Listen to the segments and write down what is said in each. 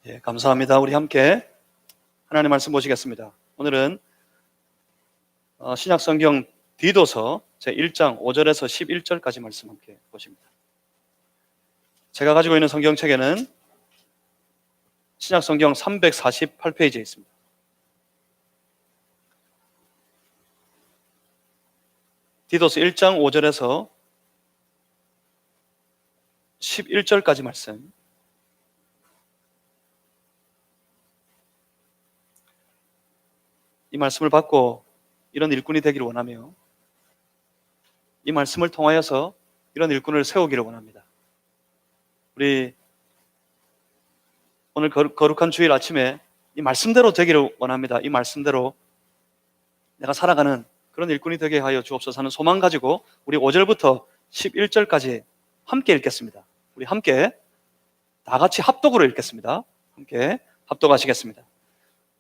예, 감사합니다. 우리 함께 하나님 말씀 보시겠습니다. 오늘은 신약성경 디도서 제1장 5절에서 11절까지 말씀 함께 보십니다. 제가 가지고 있는 성경책에는 신약성경 348페이지에 있습니다. 디도서 1장 5절에서 11절까지 말씀, 이 말씀을 받고 이런 일꾼이 되기를 원하며 이 말씀을 통하여서 이런 일꾼을 세우기를 원합니다. 우리 오늘 거룩한 주일 아침에 이 말씀대로 되기를 원합니다. 이 말씀대로 내가 살아가는 그런 일꾼이 되게 하여 주옵소서 하는 소망 가지고 우리 5절부터 11절까지 함께 읽겠습니다. 우리 함께 다 같이 합독으로 읽겠습니다. 함께 합독하시겠습니다.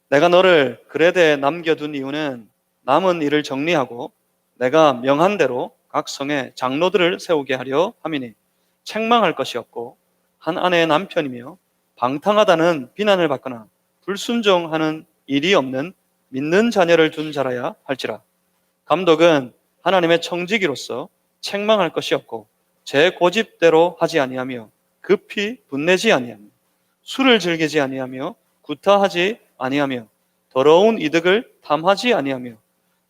내가 너를 그레데에 남겨둔 이유는 남은 일을 정리하고 내가 명한 대로 각 성에 장로들을 세우게 하려 함이니, 책망할 것이 없고 한 아내의 남편이며 방탕하다는 비난을 받거나 불순종하는 일이 없는 믿는 자녀를 둔 자라야 할지라. 감독은 하나님의 청지기로서 책망할 것이 없고 제 고집대로 하지 아니하며 급히 분내지 아니하며 술을 즐기지 아니하며 구타하지 아니하며 더러운 이득을 탐하지 아니하며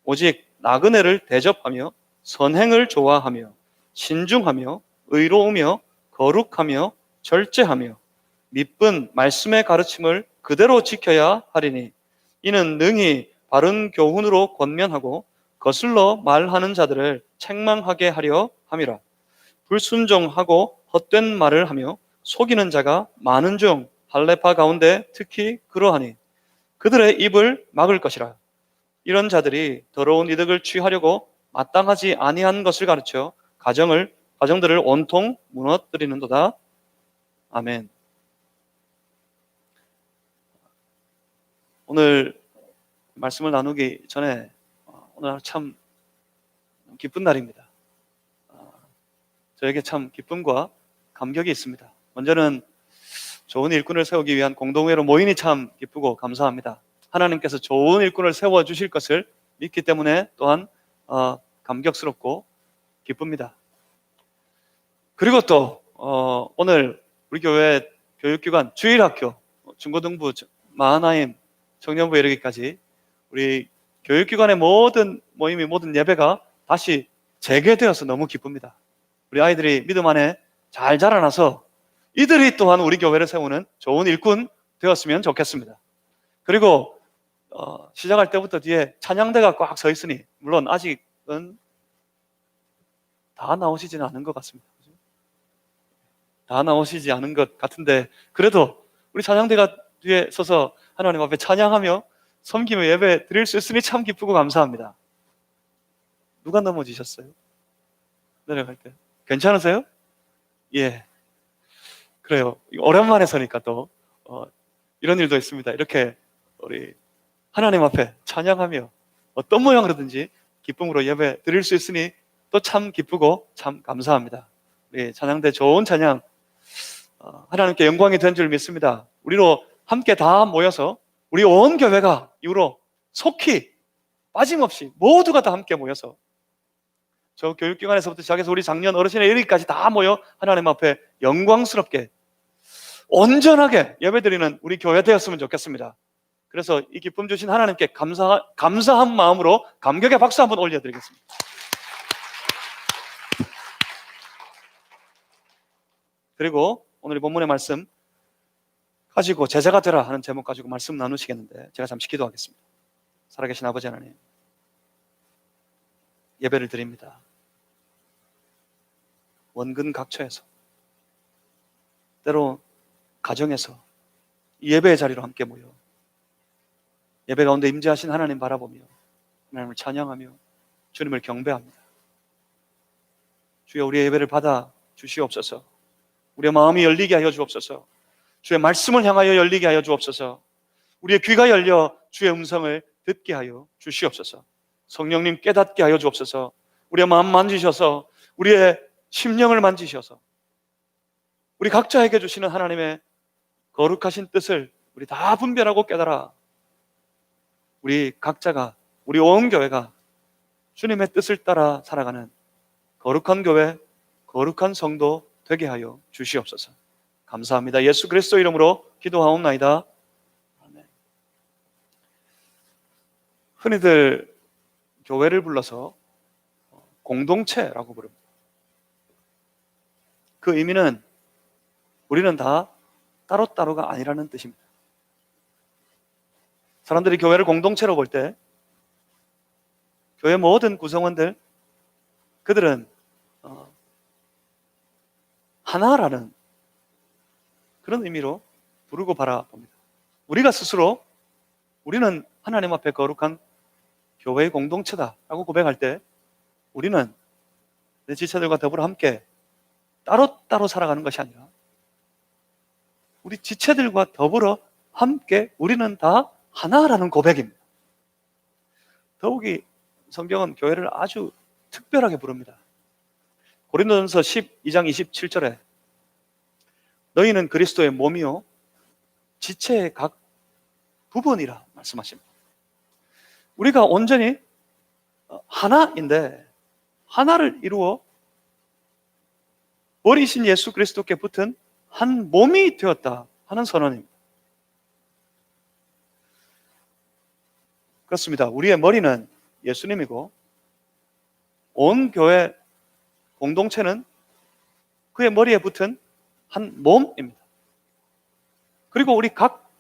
오직 나그네를 대접하며 선행을 좋아하며 신중하며 의로우며 거룩하며 절제하며 미쁜 말씀의 가르침을 그대로 지켜야 하리니, 이는 능히 바른 교훈으로 권면하고 거슬러 말하는 자들을 책망하게 하려 함이라. 불순종하고 헛된 말을 하며 속이는 자가 많은 중 할례파 가운데 특히 그러하니 그들의 입을 막을 것이라. 이런 자들이 더러운 이득을 취하려고 마땅하지 아니한 것을 가르쳐 가정들을 온통 무너뜨리는도다. 아멘. 오늘 말씀을 나누기 전에 오늘 참 기쁜 날입니다. 저에게 참 기쁨과 감격이 있습니다. 먼저는 좋은 일꾼을 세우기 위한 공동회로 모이니 참 기쁘고 감사합니다. 하나님께서 좋은 일꾼을 세워주실 것을 믿기 때문에 또한 감격스럽고 기쁩니다. 그리고 또 오늘 우리 교회 교육기관 주일학교, 중고등부, 마하나임, 청년부에 이르기까지 우리 교육기관의 모든 모임이, 모든 예배가 다시 재개되어서 너무 기쁩니다. 우리 아이들이 믿음 안에 잘 자라나서 이들이 또한 우리 교회를 세우는 좋은 일꾼 되었으면 좋겠습니다. 그리고 시작할 때부터 뒤에 찬양대가 꽉 서 있으니, 물론 아직은 다 나오시지는 않은 것 같습니다. 다 나오시지 않은 것 같은데, 그래도 우리 찬양대가 뒤에 서서 하나님 앞에 찬양하며 섬기며 예배 드릴 수 있으니 참 기쁘고 감사합니다. 누가 넘어지셨어요? 내려갈 때 괜찮으세요? 예, 그래요. 오랜만에 서니까 또 이런 일도 있습니다. 이렇게 우리 하나님 앞에 찬양하며 어떤 모양으로든지 기쁨으로 예배 드릴 수 있으니 또 참 기쁘고 참 감사합니다. 우리 찬양대 좋은 찬양 하나님께 영광이 된 줄 믿습니다. 우리로 함께 다 모여서 우리 온 교회가 이후로 속히 빠짐없이 모두가 다 함께 모여서 저 교육기관에서부터 시작해서 우리 작년 어르신의 이르기까지 다 모여 하나님 앞에 영광스럽게 온전하게 예배드리는 우리 교회 되었으면 좋겠습니다. 그래서 이 기쁨 주신 하나님께 감사한 마음으로 감격의 박수 한번 올려드리겠습니다. 그리고 오늘 본문의 말씀 가지고 제자가 되라 하는 제목 가지고 말씀 나누시겠는데, 제가 잠시 기도하겠습니다. 살아계신 아버지 하나님, 예배를 드립니다. 원근 각처에서, 때로 가정에서 이 예배의 자리로 함께 모여 예배 가운데 임재하신 하나님 바라보며 하나님을 찬양하며 주님을 경배합니다. 주여, 우리의 예배를 받아 주시옵소서. 우리의 마음이 열리게 하여 주옵소서. 주의 말씀을 향하여 열리게 하여 주옵소서. 우리의 귀가 열려 주의 음성을 듣게 하여 주시옵소서. 성령님 깨닫게 하여 주옵소서. 우리의 마음 만지셔서 우리의 심령을 만지셔서 우리 각자에게 주시는 하나님의 거룩하신 뜻을 우리 다 분별하고 깨달아 우리 각자가, 우리 온 교회가 주님의 뜻을 따라 살아가는 거룩한 교회, 거룩한 성도 되게 하여 주시옵소서. 감사합니다. 예수 그리스도 이름으로 기도하옵나이다. 아멘. 흔히들 교회를 불러서 공동체라고 부릅니다. 그 의미는 우리는 다 따로따로가 아니라는 뜻입니다. 사람들이 교회를 공동체로 볼 때 교회 모든 구성원들, 그들은 하나라는 그런 의미로 부르고 바라봅니다. 우리가 스스로 우리는 하나님 앞에 거룩한 교회의 공동체다라고 고백할 때 우리는 내 지체들과 더불어 함께 따로따로 살아가는 것이 아니라 우리 지체들과 더불어 함께 우리는 다 하나라는 고백입니다. 더욱이 성경은 교회를 아주 특별하게 부릅니다. 고린도전서 12장 27절에 너희는 그리스도의 몸이요 지체의 각 부분이라 말씀하십니다. 우리가 온전히 하나인데 하나를 이루어 머리이신 예수 그리스도께 붙은 한 몸이 되었다 하는 선언입니다. 그렇습니다. 우리의 머리는 예수님이고 온 교회 공동체는 그의 머리에 붙은 한 몸입니다. 그리고 우리 각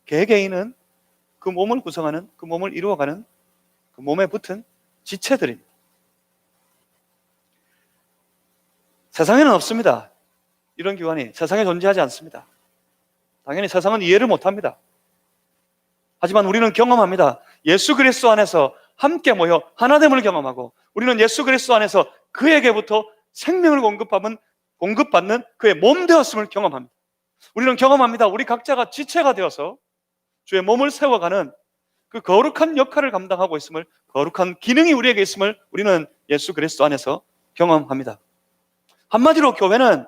개개인은 그 몸을 구성하는, 그 몸을 이루어가는 그 몸에 붙은 지체들입니다. 세상에는 없습니다. 이런 기관이 세상에 존재하지 않습니다. 당연히 세상은 이해를 못합니다. 하지만 우리는 경험합니다. 예수 그리스도 안에서 함께 모여 하나됨을 경험하고 우리는 예수 그리스도 안에서 그에게부터 생명을 공급받는 그의 몸 되었음을 경험합니다. 우리는 경험합니다. 우리 각자가 지체가 되어서 주의 몸을 세워가는 그 거룩한 역할을 감당하고 있음을, 거룩한 기능이 우리에게 있음을 우리는 예수 그리스도 안에서 경험합니다. 한마디로 교회는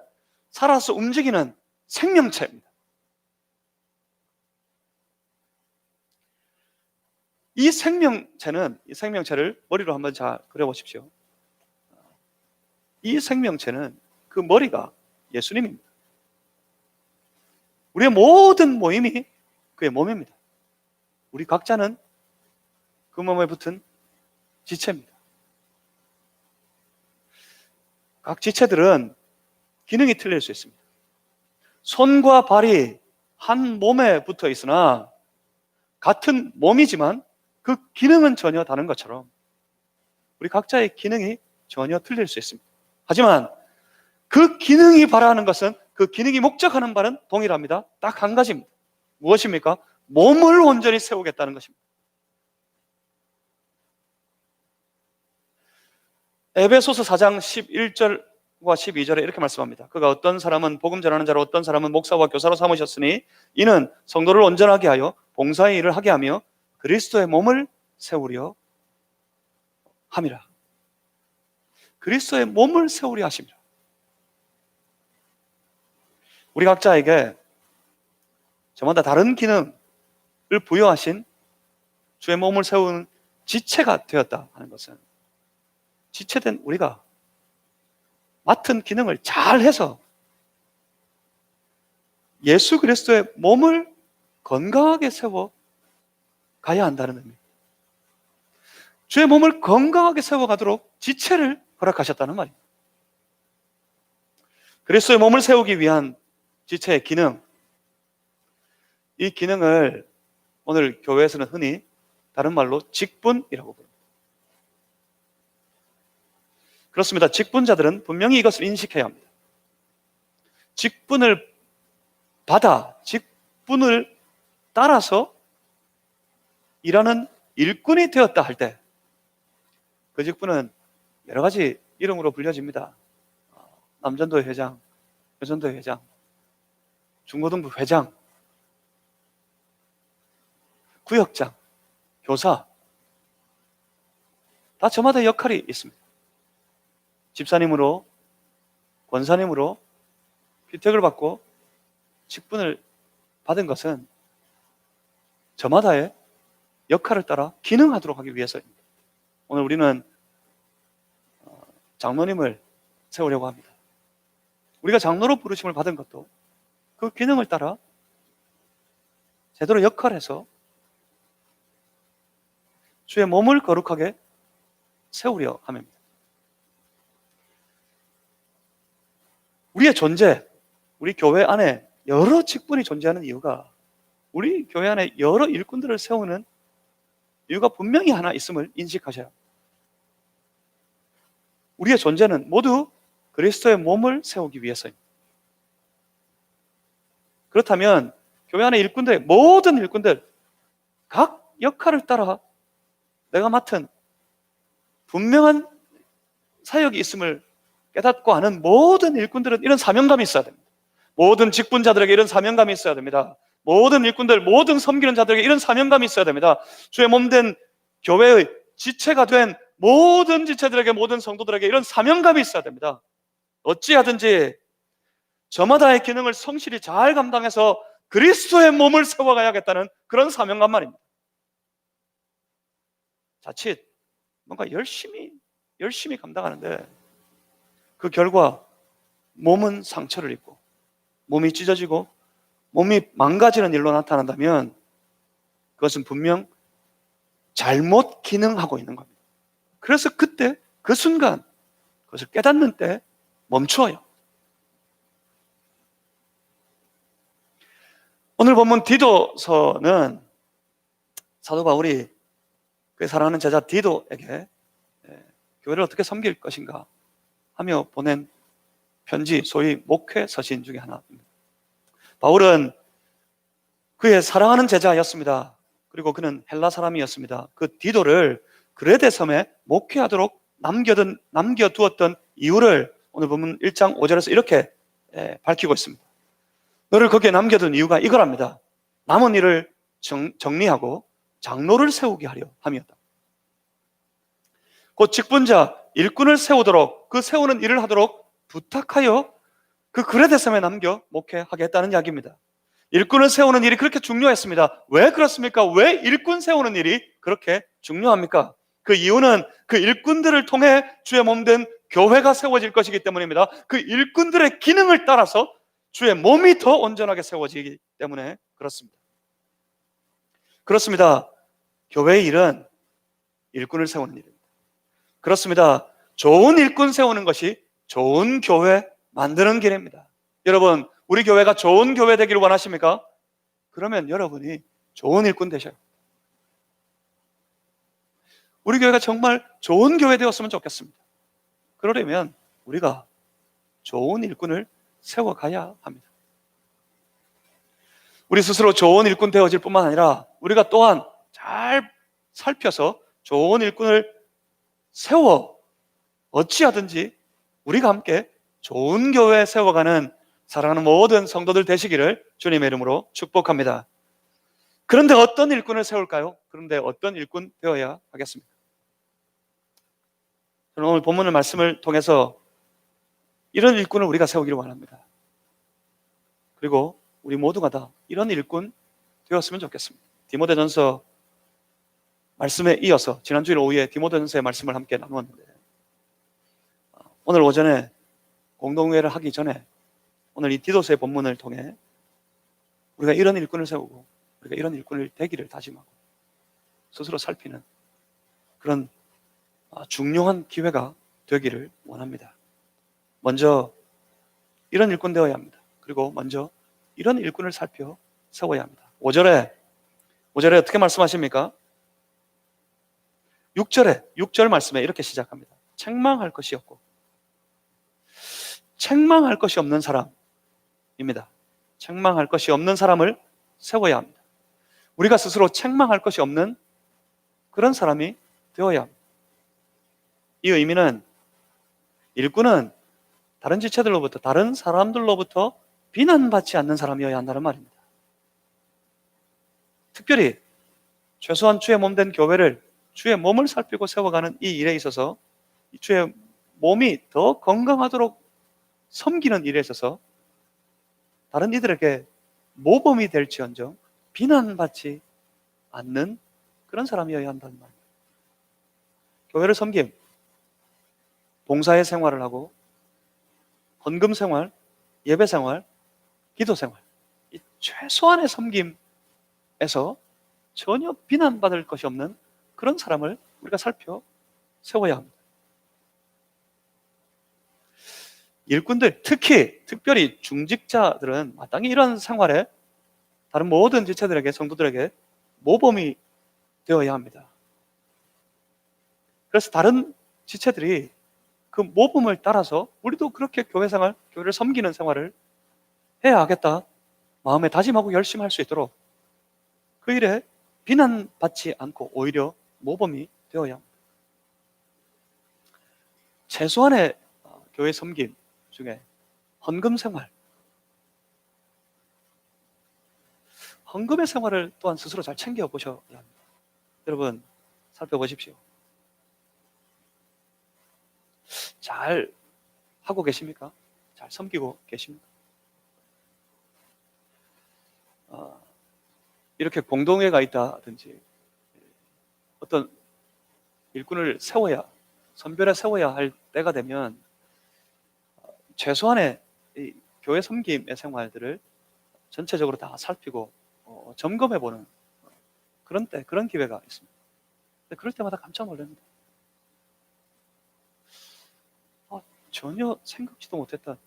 살아서 움직이는 생명체입니다. 이 생명체를 머리로 한번 잘 그려보십시오. 이 생명체는 그 머리가 예수님입니다. 우리의 모든 모임이 그의 몸입니다. 우리 각자는 그 몸에 붙은 지체입니다. 각 지체들은 기능이 틀릴 수 있습니다. 손과 발이 한 몸에 붙어 있으나 같은 몸이지만 그 기능은 전혀 다른 것처럼 우리 각자의 기능이 전혀 틀릴 수 있습니다. 하지만 그 기능이 바라는 것은, 그 기능이 목적하는 바는 동일합니다. 딱 한 가지입니다. 무엇입니까? 몸을 온전히 세우겠다는 것입니다. 에베소서 4장 11절과 12절에 이렇게 말씀합니다. 그가 어떤 사람은 복음 전하는 자로 어떤 사람은 목사와 교사로 삼으셨으니 이는 성도를 온전하게 하여 봉사의 일을 하게 하며 그리스도의 몸을 세우려 함이라. 그리스도의 몸을 세우려 하십니다. 우리 각자에게 저마다 다른 기능을 부여하신 주의 몸을 세우는 지체가 되었다 하는 것은 지체된 우리가 맡은 기능을 잘해서 예수 그리스도의 몸을 건강하게 세워 가야 한다는 의미입니다. 주의 몸을 건강하게 세워가도록 지체를 허락하셨다는 말입니다. 그리스도의 몸을 세우기 위한 지체의 기능, 이 기능을 오늘 교회에서는 흔히 다른 말로 직분이라고 부릅니다. 그렇습니다. 직분자들은 분명히 이것을 인식해야 합니다. 직분을 받아, 직분을 따라서 일하는 일꾼이 되었다 할 때 그 직분은 여러 가지 이름으로 불려집니다. 남전도 회장, 여전도 회장, 중고등부 회장, 구역장, 교사, 다 저마다 역할이 있습니다. 집사님으로, 권사님으로 피택을 받고 직분을 받은 것은 저마다의 역할을 따라 기능하도록 하기 위해서입니다. 오늘 우리는 장로님을 세우려고 합니다. 우리가 장로로 부르심을 받은 것도 그 기능을 따라 제대로 역할해서 주의 몸을 거룩하게 세우려 함입니다. 우리의 존재, 우리 교회 안에 여러 직분이 존재하는 이유가 우리 교회 안에 여러 일꾼들을 세우는 이유가 분명히 하나 있음을 인식하셔야 합니다. 우리의 존재는 모두 그리스도의 몸을 세우기 위해서입니다. 그렇다면 교회 안에 일꾼들, 모든 일꾼들 각 역할을 따라 내가 맡은 분명한 사역이 있음을 깨닫고 아는 모든 일꾼들은 이런 사명감이 있어야 됩니다. 모든 직분자들에게 이런 사명감이 있어야 됩니다. 모든 일꾼들, 모든 섬기는 자들에게 이런 사명감이 있어야 됩니다. 주의 몸된 교회의 지체가 된 모든 지체들에게, 모든 성도들에게 이런 사명감이 있어야 됩니다. 어찌하든지 저마다의 기능을 성실히 잘 감당해서 그리스도의 몸을 세워가야겠다는 그런 사명감 말입니다. 자칫 뭔가 열심히 감당하는데 그 결과 몸은 상처를 입고 몸이 찢어지고 몸이 망가지는 일로 나타난다면 그것은 분명 잘못 기능하고 있는 겁니다. 그래서 그때 그 순간 그것을 깨닫는 때 멈추어요. 오늘 본문 디도서는 사도 바울이 그의 사랑하는 제자 디도에게 교회를 어떻게 섬길 것인가 하며 보낸 편지, 소위 목회 서신 중에 하나입니다. 바울은 그의 사랑하는 제자였습니다. 그리고 그는 헬라 사람이었습니다. 그 디도를 그레데 섬에 목회하도록 남겨두었던 이유를 오늘 보면 1장 5절에서 이렇게 밝히고 있습니다. 너를 거기에 남겨둔 이유가 이거랍니다. 남은 일을 정리하고 장로를 세우게 하려 함이었다. 곧 직분자, 일꾼을 세우도록, 그 세우는 일을 하도록 부탁하여 그 그레데 섬에 남겨 목회하게 했다는 이야기입니다. 일꾼을 세우는 일이 그렇게 중요했습니다. 왜 그렇습니까? 왜 일꾼 세우는 일이 그렇게 중요합니까? 그 이유는 그 일꾼들을 통해 주의 몸된 교회가 세워질 것이기 때문입니다. 그 일꾼들의 기능을 따라서 주의 몸이 더 온전하게 세워지기 때문에 그렇습니다. 그렇습니다. 교회의 일은 일꾼을 세우는 일입니다. 그렇습니다. 좋은 일꾼 세우는 것이 좋은 교회 만드는 길입니다. 여러분, 우리 교회가 좋은 교회 되기를 원하십니까? 그러면 여러분이 좋은 일꾼 되셔요. 우리 교회가 정말 좋은 교회 되었으면 좋겠습니다. 그러려면 우리가 좋은 일꾼을 세워가야 합니다. 우리 스스로 좋은 일꾼 되어질 뿐만 아니라 우리가 또한 잘 살펴서 좋은 일꾼을 세워 어찌하든지 우리가 함께 좋은 교회 세워가는 사랑하는 모든 성도들 되시기를 주님의 이름으로 축복합니다. 그런데 어떤 일꾼을 세울까요? 그런데 어떤 일꾼 되어야 하겠습니까? 저는 오늘 본문의 말씀을 통해서 이런 일꾼을 우리가 세우기를 원합니다. 그리고 우리 모두가 다 이런 일꾼 되었으면 좋겠습니다. 디모데전서 말씀에 이어서 지난주일 오후에 디모데전서의 말씀을 함께 나누었는데 오늘 오전에 공동회를 하기 전에 오늘 이 디도서의 본문을 통해 우리가 이런 일꾼을 세우고 우리가 이런 일꾼을 되기를 다짐하고 스스로 살피는 그런 중요한 기회가 되기를 원합니다. 먼저 이런 일꾼 되어야 합니다. 그리고 먼저 이런 일꾼을 살펴 세워야 합니다. 5절에 어떻게 말씀하십니까? 6절 말씀에 이렇게 시작합니다. 책망할 것이 없고 책망할 것이 없는 사람입니다. 책망할 것이 없는 사람을 세워야 합니다. 우리가 스스로 책망할 것이 없는 그런 사람이 되어야 합니다. 이 의미는 일꾼은 다른 지체들로부터, 다른 사람들로부터 비난받지 않는 사람이어야 한다는 말입니다. 특별히 최소한 주의 몸된 교회를, 주의 몸을 살피고 세워가는 이 일에 있어서 주의 몸이 더 건강하도록 섬기는 일에 있어서 다른 이들에게 모범이 될지언정 비난받지 않는 그런 사람이어야 한다는 말입니다. 교회를 섬김, 봉사의 생활을 하고 헌금 생활, 예배 생활, 기도 생활, 이 최소한의 섬김에서 전혀 비난받을 것이 없는 그런 사람을 우리가 살펴 세워야 합니다. 일꾼들, 특별히 중직자들은 마땅히 이런 생활에 다른 모든 지체들에게, 성도들에게 모범이 되어야 합니다. 그래서 다른 지체들이 그 모범을 따라서 우리도 그렇게 교회 생활, 교회를 섬기는 생활을 해야 하겠다 마음에 다짐하고 열심히 할 수 있도록 그 일에 비난받지 않고 오히려 모범이 되어야 합니다. 최소한의 교회 섬김 중에 헌금 생활, 헌금의 생활을 또한 스스로 잘 챙겨보셔야 합니다. 여러분 살펴보십시오. 잘 하고 계십니까? 잘 섬기고 계십니까? 이렇게 공동회가 있다든지 어떤 일꾼을 세워야, 선별해 세워야 할 때가 되면 최소한의 이 교회 섬김의 생활들을 전체적으로 다 살피고 점검해보는 그런 때, 그런 기회가 있습니다. 그럴 때마다 깜짝 놀랍니다. 전혀 생각지도 못했던,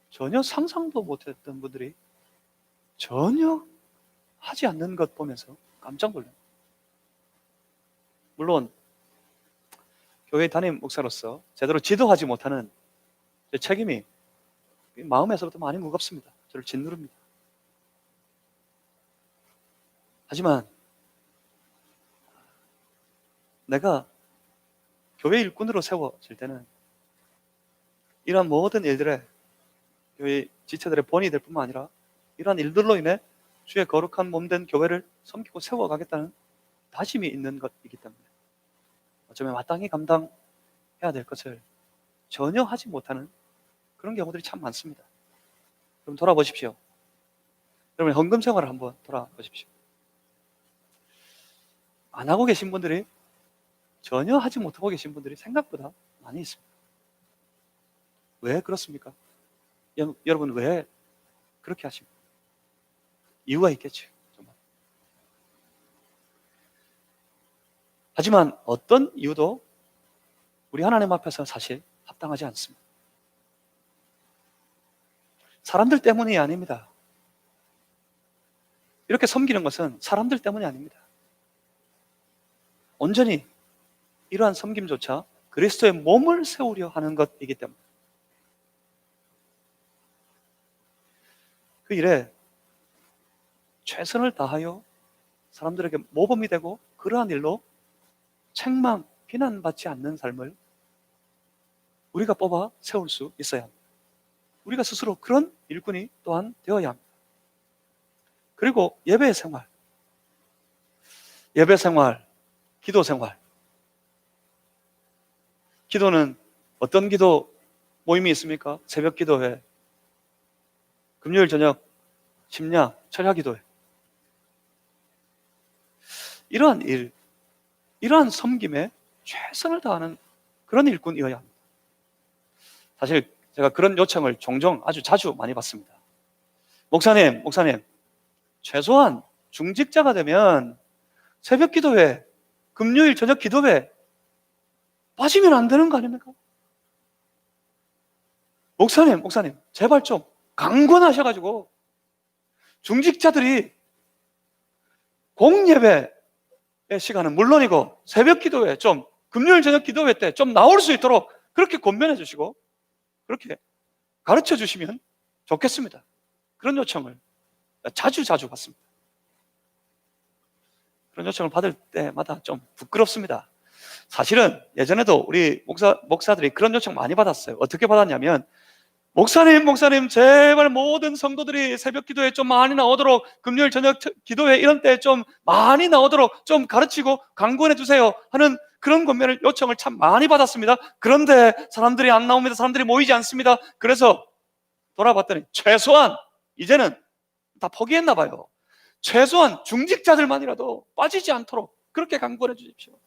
전혀 상상도 못했던 분들이 전혀 하지 않는 것 보면서 깜짝 놀랍니다. 물론 교회 담임 목사로서 제대로 지도하지 못하는 제 책임이 마음에서부터 많이 무겁습니다. 저를 짓누릅니다. 하지만 내가 교회 일꾼으로 세워질 때는 이러한 모든 일들에 교회 지체들의 본이 될 뿐만 아니라 이러한 일들로 인해 주의 거룩한 몸된 교회를 섬기고 세워가겠다는 다짐이 있는 것이기 때문에 어쩌면 마땅히 감당해야 될 것을 전혀 하지 못하는 그런 경우들이 참 많습니다. 그럼 돌아보십시오. 여러분 헌금 생활을 한번 돌아보십시오. 안 하고 계신 분들이, 전혀 하지 못하고 계신 분들이 생각보다 많이 있습니다. 왜 그렇습니까? 여러분 왜 그렇게 하십니까? 이유가 있겠죠. 정말. 하지만 어떤 이유도 우리 하나님 앞에서 사실 합당하지 않습니다. 사람들 때문이 아닙니다. 이렇게 섬기는 것은 사람들 때문이 아닙니다. 온전히 이러한 섬김조차 그리스도의 몸을 세우려 하는 것이기 때문에 그 일에 최선을 다하여 사람들에게 모범이 되고 그러한 일로 책망, 비난받지 않는 삶을 우리가 뽑아 세울 수 있어야 합니다. 우리가 스스로 그런 일꾼이 또한 되어야 합니다. 그리고 예배 생활, 기도 생활. 기도는 어떤 기도 모임이 있습니까? 새벽 기도회, 금요일 저녁 심야, 철야 기도회. 이러한 일, 이러한 섬김에 최선을 다하는 그런 일꾼이어야 합니다. 사실 제가 그런 요청을 종종 아주 자주 많이 받습니다. 목사님, 최소한 중직자가 되면 새벽 기도회, 금요일 저녁 기도회 빠지면 안 되는 거 아닙니까? 목사님, 제발 좀 강권하셔가지고 중직자들이 공예배의 시간은 물론이고 새벽 기도회 좀 금요일 저녁 기도회 때 좀 나올 수 있도록 그렇게 권면해 주시고 그렇게 가르쳐 주시면 좋겠습니다. 그런 요청을 자주 받습니다. 그런 요청을 받을 때마다 좀 부끄럽습니다. 사실은 예전에도 우리 목사들이 그런 요청 많이 받았어요. 어떻게 받았냐면 목사님 제발 모든 성도들이 새벽 기도에 좀 많이 나오도록 금요일 저녁 기도회 이런 때 좀 많이 나오도록 좀 가르치고 강권해 주세요 하는 그런 권면을 요청을 참 많이 받았습니다. 그런데 사람들이 안 나옵니다. 사람들이 모이지 않습니다. 그래서 돌아봤더니 최소한 이제는 다 포기했나 봐요. 최소한 중직자들만이라도 빠지지 않도록 그렇게 강구해 주십시오.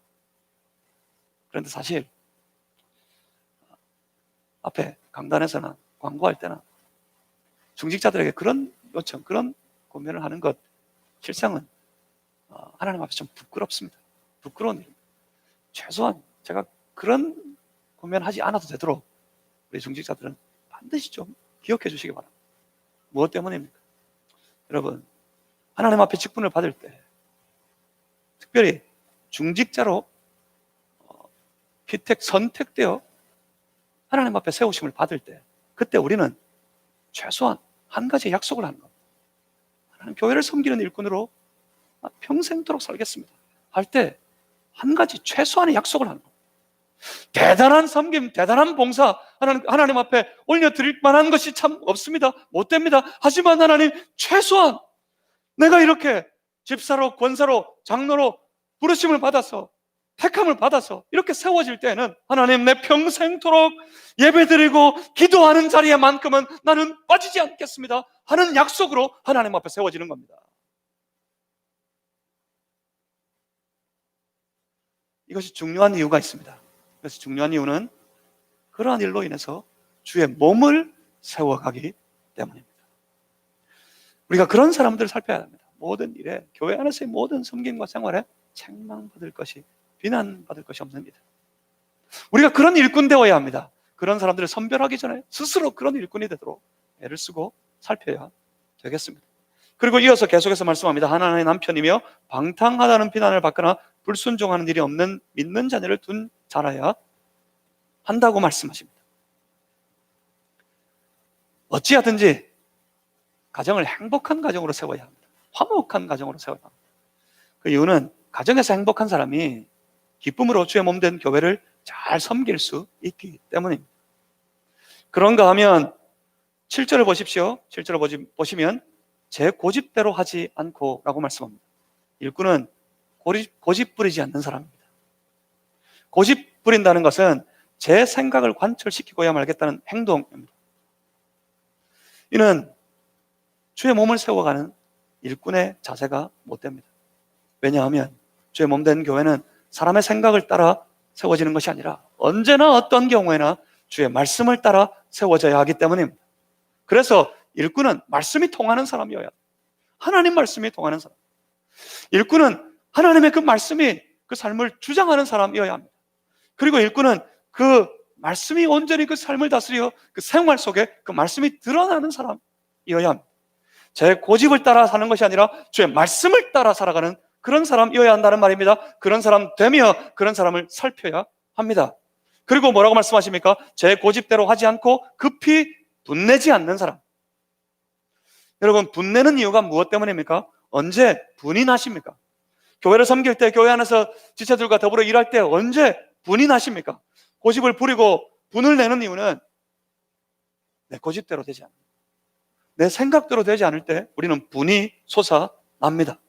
그런데 사실 앞에 강단에서는 광고할 때는 중직자들에게 그런 요청, 그런 고민을 하는 것 실상은 하나님 앞에 좀 부끄럽습니다. 부끄러운 일입니다. 최소한 제가 그런 고민하지 않아도 되도록 우리 중직자들은 반드시 좀 기억해 주시기 바랍니다. 무엇 때문입니까? 여러분, 하나님 앞에 직분을 받을 때 특별히 중직자로 선택되어 하나님 앞에 세우심을 받을 때 그때 우리는 최소한 한 가지 약속을 하는 겁니다. 하나님 교회를 섬기는 일꾼으로 평생도록 살겠습니다 할 때 한 가지 최소한의 약속을 하는 겁니다. 대단한 섬김, 대단한 봉사 하나님 앞에 올려드릴 만한 것이 참 없습니다. 못 됩니다. 하지만 하나님 최소한 내가 이렇게 집사로, 권사로, 장로로 부르심을 받아서 택함을 받아서 이렇게 세워질 때는 하나님 내 평생토록 예배드리고 기도하는 자리에만큼은 나는 빠지지 않겠습니다 하는 약속으로 하나님 앞에 세워지는 겁니다. 이것이 중요한 이유가 있습니다. 그래서 중요한 이유는 그러한 일로 인해서 주의 몸을 세워가기 때문입니다. 우리가 그런 사람들을 살펴야 합니다. 모든 일에, 교회 안에서의 모든 섬김과 생활에 책망받을 것이, 비난받을 것이 없는 이들. 우리가 그런 일꾼 되어야 합니다. 그런 사람들을 선별하기 전에 스스로 그런 일꾼이 되도록 애를 쓰고 살펴야 되겠습니다. 그리고 이어서 계속해서 말씀합니다. 하나님의 남편이며 방탕하다는 비난을 받거나 불순종하는 일이 없는 믿는 자녀를 둔 자라야 한다고 말씀하십니다. 어찌하든지 가정을 행복한 가정으로 세워야 합니다. 화목한 가정으로 세워야 합니다. 그 이유는 가정에서 행복한 사람이 기쁨으로 주의 몸된 교회를 잘 섬길 수 있기 때문입니다. 그런가 하면 7절을 보십시오. 7절을 보시면 제 고집대로 하지 않고 라고 말씀합니다. 일꾼은 고집 부리지 않는 사람입니다. 고집 부린다는 것은 제 생각을 관철시키고야 말겠다는 행동입니다. 이는 주의 몸을 세워가는 일꾼의 자세가 못됩니다. 왜냐하면 주의 몸된 교회는 사람의 생각을 따라 세워지는 것이 아니라 언제나 어떤 경우에나 주의 말씀을 따라 세워져야 하기 때문입니다. 그래서 일꾼은 말씀이 통하는 사람이어야 합니다. 하나님 말씀이 통하는 사람. 일꾼은 하나님의 그 말씀이 그 삶을 주장하는 사람이어야 합니다. 그리고 일꾼은 그 말씀이 온전히 그 삶을 다스려 그 생활 속에 그 말씀이 드러나는 사람이어야 합니다. 제 고집을 따라 사는 것이 아니라 주의 말씀을 따라 살아가는 그런 사람이어야 한다는 말입니다. 그런 사람 되며 그런 사람을 살펴야 합니다. 그리고 뭐라고 말씀하십니까? 제 고집대로 하지 않고 급히 분내지 않는 사람. 여러분, 분내는 이유가 무엇 때문입니까? 언제 분이 나십니까? 교회를 섬길 때, 교회 안에서 지체들과 더불어 일할 때 언제 분이 나십니까? 고집을 부리고 분을 내는 이유는 내 고집대로 되지 않습니다. 내 생각대로 되지 않을 때 우리는 분이 솟아납니다.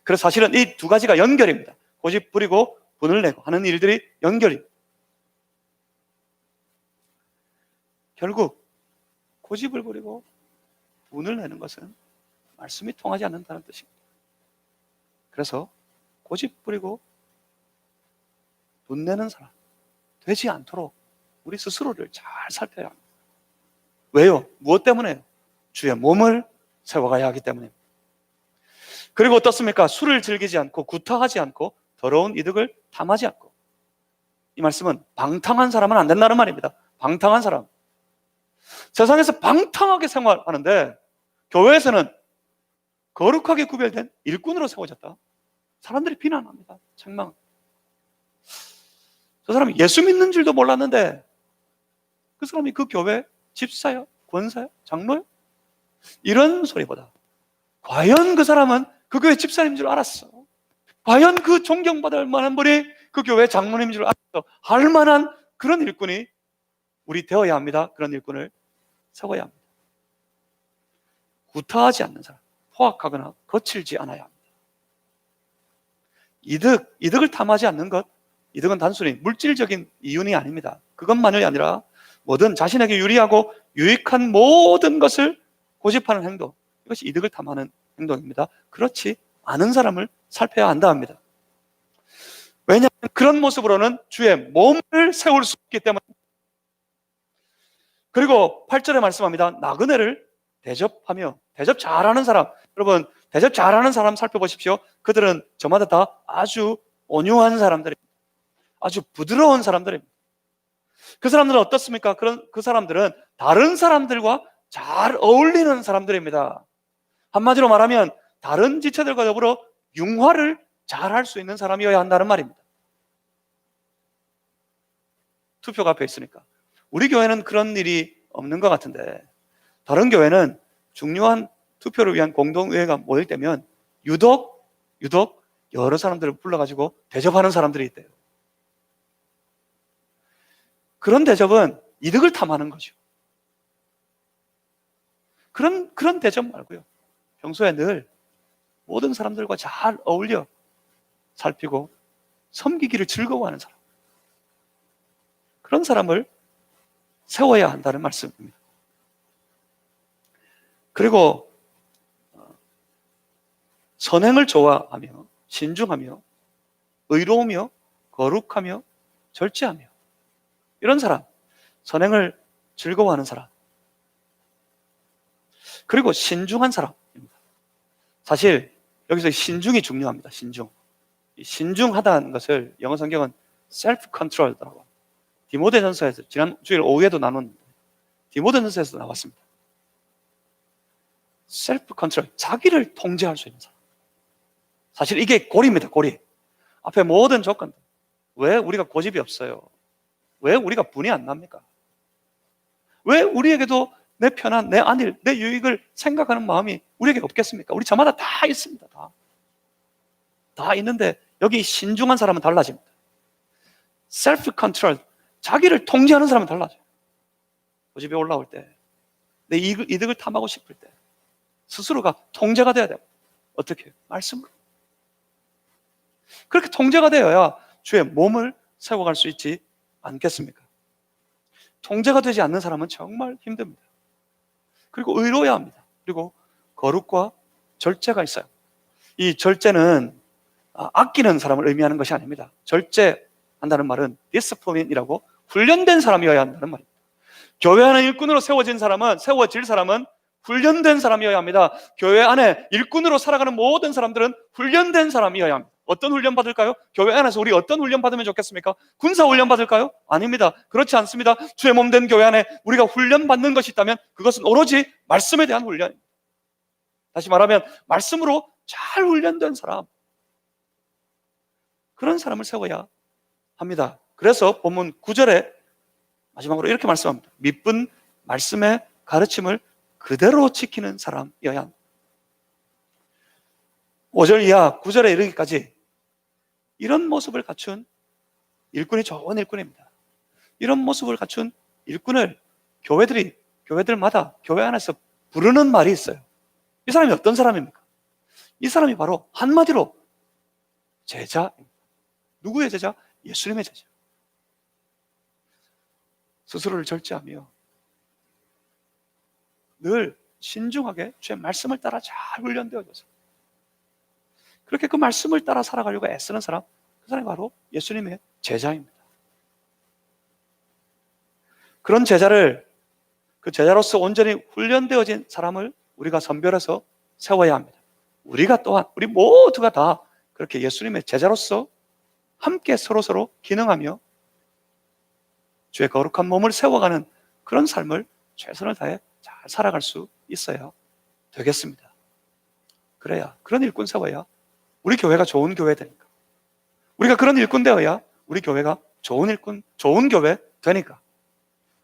그래서 사실은 이 두 가지가 연결입니다. 고집 부리고 분을 내고 하는 일들이 연결입니다. 결국 고집을 부리고 분을 내는 것은 말씀이 통하지 않는다는 뜻입니다. 그래서 고집 부리고 분 내는 사람 되지 않도록 우리 스스로를 잘 살펴야 합니다. 왜요? 무엇 때문에요? 주의 몸을 세워가야 하기 때문입니다. 그리고 어떻습니까? 술을 즐기지 않고 구타하지 않고 더러운 이득을 탐하지 않고. 이 말씀은 방탕한 사람은 안 된다는 말입니다. 방탕한 사람. 세상에서 방탕하게 생활하는데 교회에서는 거룩하게 구별된 일꾼으로 세워졌다. 사람들이 비난합니다. 책망. 저 사람이 예수 믿는 줄도 몰랐는데 그 사람이 그 교회 집사야? 권사야? 장로야? 이런 소리보다 과연 그 사람은 그 교회 집사님인 줄 알았어? 과연 그 존경받을 만한 분이 그 교회 장로님인 줄 알았어? 할 만한 그런 일꾼이 우리 되어야 합니다. 그런 일꾼을 세워야 합니다. 구타하지 않는 사람, 포악하거나 거칠지 않아야 합니다. 이득을 탐하지 않는 것, 이득은 단순히 물질적인 이윤이 아닙니다. 그것만이 아니라 뭐든 자신에게 유리하고 유익한 모든 것을 고집하는 행동, 이것이 이득을 탐하는 행동입니다. 그렇지 않은 사람을 살펴야 한다 합니다. 왜냐하면 그런 모습으로는 주의 몸을 세울 수 없기 때문에. 그리고 8절에 말씀합니다. 나그네를 대접하며, 대접 잘하는 사람, 여러분 대접 잘하는 사람 살펴보십시오. 그들은 저마다 다 아주 온유한 사람들입니다. 아주 부드러운 사람들입니다. 그 사람들은 어떻습니까? 그 사람들은 다른 사람들과 잘 어울리는 사람들입니다. 한마디로 말하면 다른 지체들과 더불어 융화를 잘 할 수 있는 사람이어야 한다는 말입니다. 투표가 앞에 있으니까 우리 교회는 그런 일이 없는 것 같은데, 다른 교회는 중요한 투표를 위한 공동의회가 모일 때면 유독 여러 사람들을 불러가지고 대접하는 사람들이 있대요. 그런 대접은 이득을 탐하는 거죠. 그런 대접 말고요, 평소에 늘 모든 사람들과 잘 어울려 살피고 섬기기를 즐거워하는 사람, 그런 사람을 세워야 한다는 말씀입니다. 그리고 선행을 좋아하며 신중하며 의로우며 거룩하며 절제하며, 이런 사람, 선행을 즐거워하는 사람, 그리고 신중한 사람입니다. 사실 여기서 신중이 중요합니다. 신중하다는 것을 영어 성경은 self control이라고 합니다. 디모데전서에서 지난 주일 오후에도 나눈 디모데전서에서 나왔습니다. self control, 자기를 통제할 수 있는 사람. 사실 이게 고리입니다. 고리. 앞에 모든 조건들. 왜 우리가 고집이 없어요? 왜 우리가 분이 안 납니까? 왜 우리에게도 내 편한, 내 안일, 내 유익을 생각하는 마음이 우리에게 없겠습니까? 우리 저마다 다 있습니다. 다 있는데 여기 신중한 사람은 달라집니다. self control, 자기를 통제하는 사람은 달라져요. 고집이 올라올 때, 내 이득을 탐하고 싶을 때 스스로가 통제가 돼야 돼요. 어떻게? 말씀으로. 그렇게 통제가 되어야 주의 몸을 세워갈 수 있지 않겠습니까? 통제가 되지 않는 사람은 정말 힘듭니다. 그리고 의로워야 합니다. 그리고 거룩과 절제가 있어요. 이 절제는 아끼는 사람을 의미하는 것이 아닙니다. 절제한다는 말은 디스플린이라고 훈련된 사람이어야 한다는 말입니다. 교회 안에 일꾼으로 세워질 사람은 훈련된 사람이어야 합니다. 교회 안에 일꾼으로 살아가는 모든 사람들은 훈련된 사람이어야 합니다. 어떤 훈련 받을까요? 교회 안에서 우리 어떤 훈련 받으면 좋겠습니까? 군사 훈련 받을까요? 아닙니다. 그렇지 않습니다. 주의 몸 된 교회 안에 우리가 훈련 받는 것이 있다면 그것은 오로지 말씀에 대한 훈련입니다. 다시 말하면 말씀으로 잘 훈련된 사람, 그런 사람을 세워야 합니다. 그래서 본문 9절에 마지막으로 이렇게 말씀합니다. 믿은 말씀의 가르침을 그대로 지키는 사람이어야 합니다. 5절 이하 9절에 이르기까지 이런 모습을 갖춘 일꾼이 좋은 일꾼입니다. 이런 모습을 갖춘 일꾼을 교회들마다 교회 안에서 부르는 말이 있어요. 이 사람이 어떤 사람입니까? 이 사람이 바로 한마디로 제자입니다. 누구의 제자? 예수님의 제자. 스스로를 절제하며 늘 신중하게 주의 말씀을 따라 잘 훈련되어져서 그렇게 그 말씀을 따라 살아가려고 애쓰는 사람, 그 사람이 바로 예수님의 제자입니다. 그런 제자를, 그 제자로서 온전히 훈련되어진 사람을 우리가 선별해서 세워야 합니다. 우리가 또한, 우리 모두가 다 그렇게 예수님의 제자로서 함께 서로 기능하며 주의 거룩한 몸을 세워가는 그런 삶을 최선을 다해 잘 살아갈 수 있어야 되겠습니다. 그래야, 그런 일꾼 세워야 우리 교회가 좋은 교회 되니까. 우리가 그런 일꾼 되어야 우리 교회가 좋은 일꾼, 좋은 교회 되니까.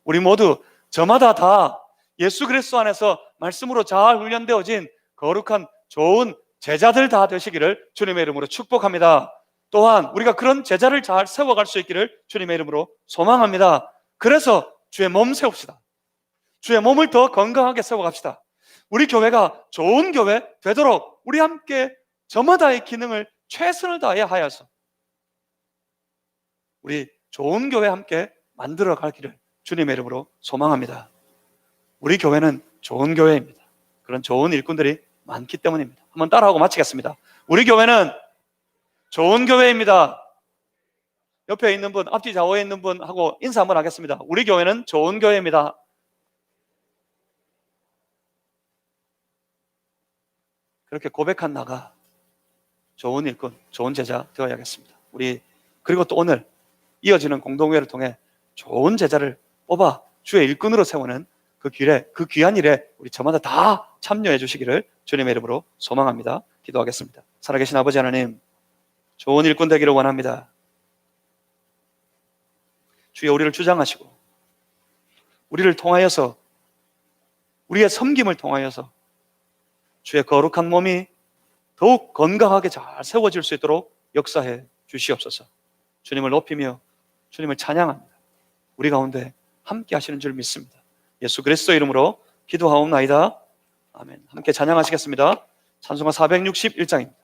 우리 모두 저마다 다 예수 그리스도 안에서 말씀으로 잘 훈련되어진 거룩한 좋은 제자들 다 되시기를 주님의 이름으로 축복합니다. 또한 우리가 그런 제자를 잘 세워갈 수 있기를 주님의 이름으로 소망합니다. 그래서 주의 몸 세웁시다. 주의 몸을 더 건강하게 세워갑시다. 우리 교회가 좋은 교회 되도록 우리 함께 저마다의 기능을 최선을 다해 하여서 우리 좋은 교회 함께 만들어 가기를 주님의 이름으로 소망합니다. 우리 교회는 좋은 교회입니다. 그런 좋은 일꾼들이 많기 때문입니다. 한번 따라하고 마치겠습니다. 우리 교회는 좋은 교회입니다. 옆에 있는 분, 앞뒤 좌우에 있는 분하고 인사 한번 하겠습니다. 우리 교회는 좋은 교회입니다. 그렇게 고백한 나가 좋은 일꾼, 좋은 제자 되어야겠습니다. 우리 그리고 또 오늘 이어지는 공동회를 통해 좋은 제자를 뽑아 주의 일꾼으로 세우는 그 길에, 그 귀한 일에 우리 저마다 다 참여해 주시기를 주님의 이름으로 소망합니다. 기도하겠습니다. 살아계신 아버지 하나님, 좋은 일꾼 되기를 원합니다. 주여 우리를 주장하시고 우리를 통하여서, 우리의 섬김을 통하여서 주의 거룩한 몸이 더욱 건강하게 잘 세워질 수 있도록 역사해 주시옵소서. 주님을 높이며 주님을 찬양합니다. 우리 가운데 함께 하시는 줄 믿습니다. 예수 그리스도 이름으로 기도하옵나이다. 아멘. 함께 찬양하시겠습니다. 찬송가 461장입니다.